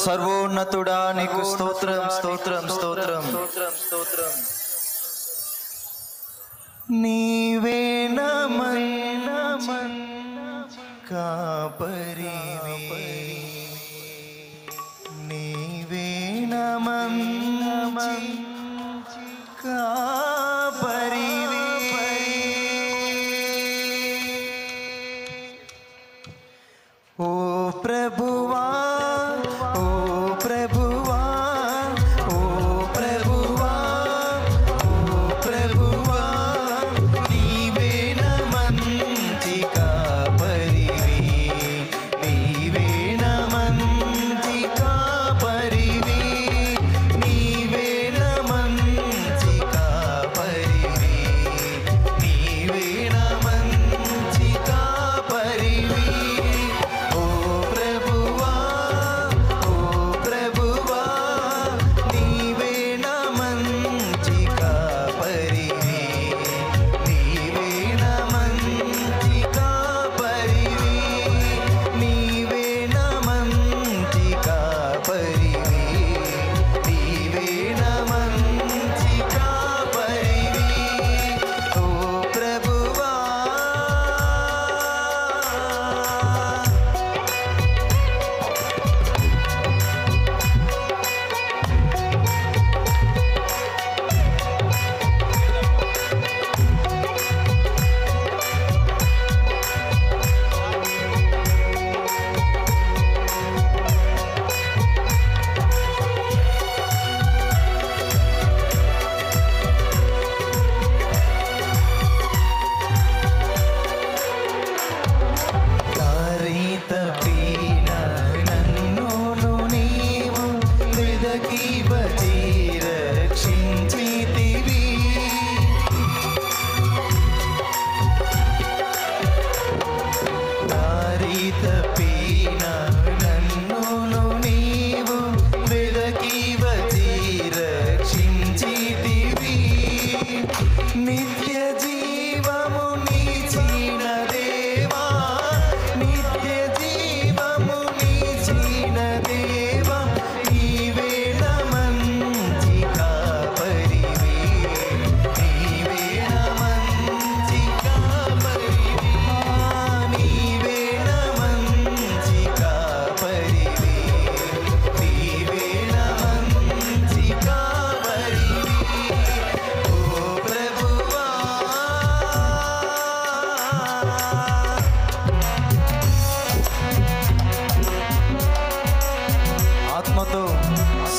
సర్వోన్నతుడా నీకు స్తోత్రం స్తోత్రం స్తోత్రం స్తోత్రం. నీవే నమన్ కాపరివి, నీవే నమన్ కాపరివి. ఓ ప్రభువా, ఓ ప్రభువా, ఓ ప్రభువా, ఓ ప్రభువా, నీవే నమంచి కాపరివి, నీవే నమంచి కాపరివి, నీవే నమంచి కాపరివి, నీవే నమంచి కాపరివి.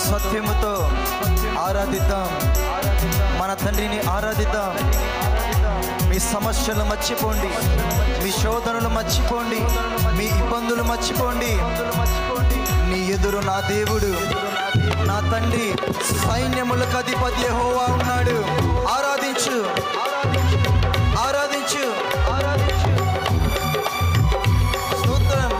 సత్యముతో ఆరాధిద్దాం, మన తండ్రిని ఆరాధిద్దాం. మీ సమస్యలు మర్చిపోండి, మీ శోధనలు మర్చిపోండి, మీ ఇబ్బందులు మర్చిపోండి. నీ ఎదురు నా దేవుడు, నా తండ్రి, సైన్యములకు అధిపతి యెహోవా ఉన్నాడు. ఆరాధించు, ఆరాధించు, ఆరాధించు. స్తోత్రం.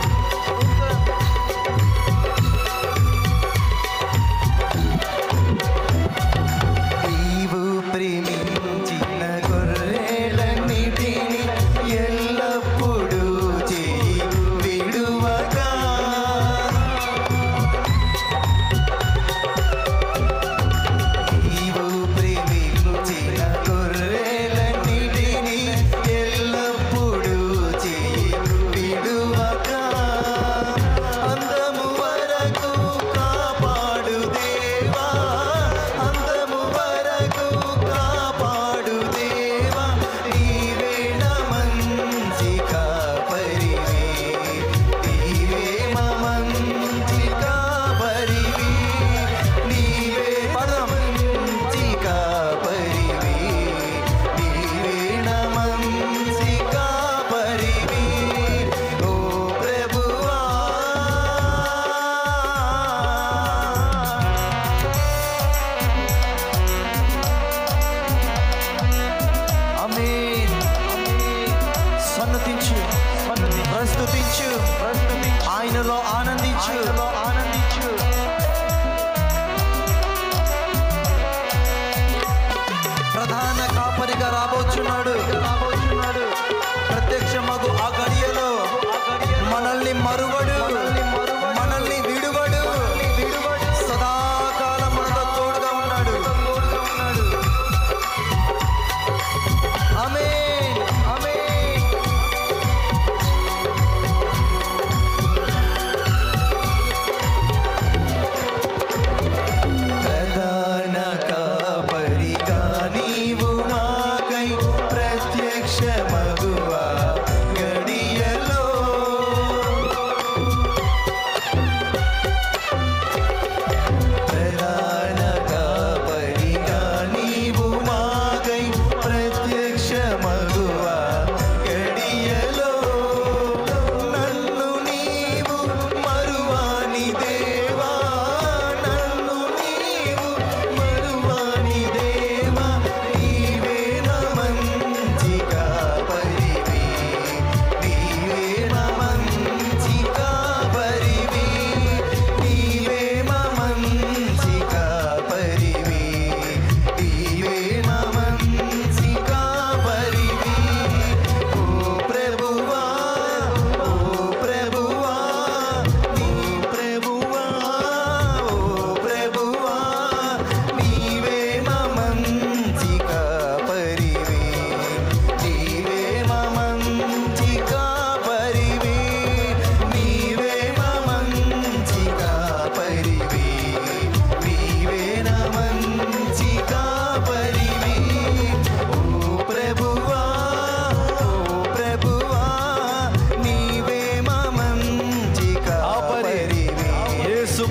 నీవు ప్రేమించిన గొర్రెలన్నిటిని ఎల్లప్పుడూ చేయి విడువగా, నీవు ప్రేమించిన గొర్రెల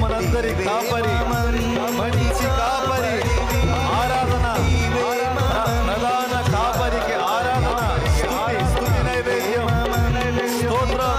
మనందరి కాపరి, మంచి కాపరి. ఆరాధన, ప్రధాన కాపరికి ఆరాధన, స్తుతి, స్తుతి నైవేద్యం, స్తోత్రం,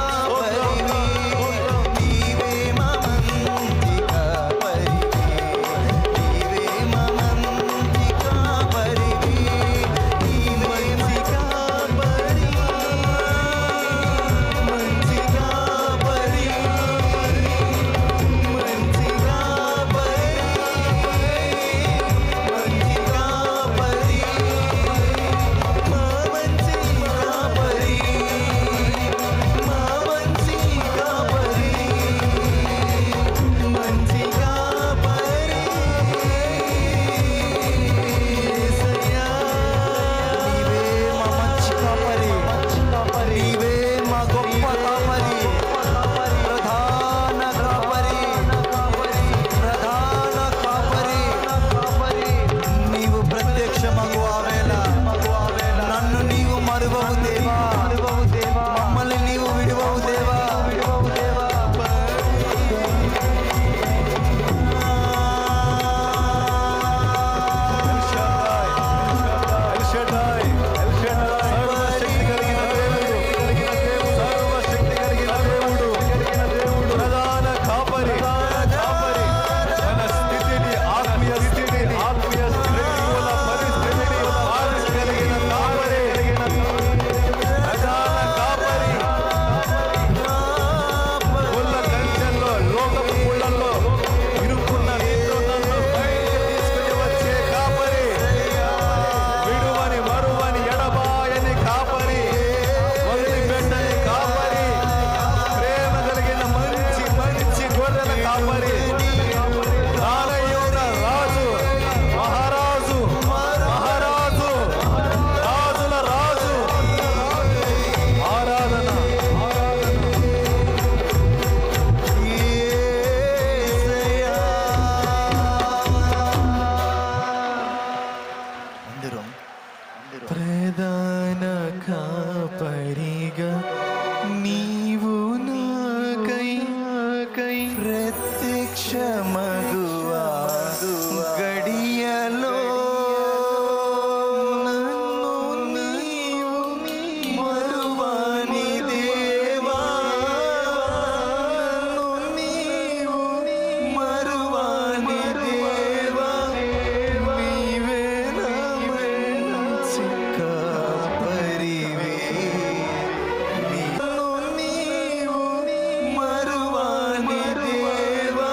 ప్రధాన కాపరిగా నీవు నాకై ప్రత్యక్షమగువా గడియలో నన్ను నీవు మరువని దేవా, నన్ను నీవు మరువని దేవా, నీవే నా మంచి కాపరివే. నన్ను నీవు మరువని దేవా,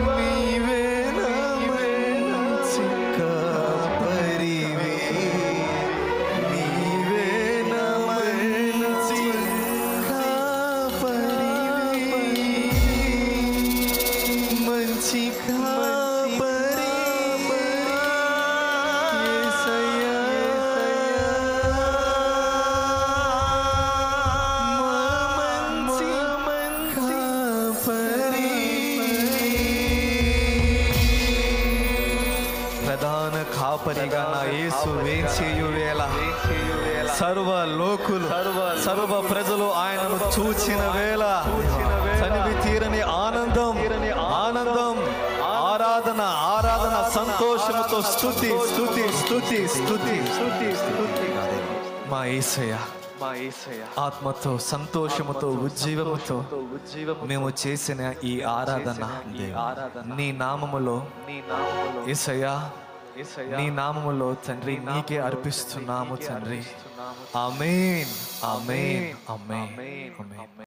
నీవే నా మంచి కాపరివే, నీవే నా మంచి కాపరివే, మంచి కాపరి యేసయ్యా. మా మంచి కాపరి. ప్రధాన కాపరిగా నా యేసు వేంచేయు వేళ సర్వ లోకులు సర్వ ప్రజలు ఆయనను చూచిన వేళ తనివి తీరని ఆనందం ఆనందం, ఆరాధన ఆరాధన, సంతోషముతో స్తుతి స్తుతి స్తుతి స్తుతి స్తుతి స్తుతి. మా యేసయ్య ఆత్మతో సంతోషముతో ఉజ్జీవముతో మేము చేసిన ఈ ఆరాధన నీ నామములో యేసయ్యా, నీ నామములో తండ్రి నీకే అర్పిస్తున్నాము తండ్రి. ఆమేన్ ఆమేన్ ఆమేన్ ఆమేన్.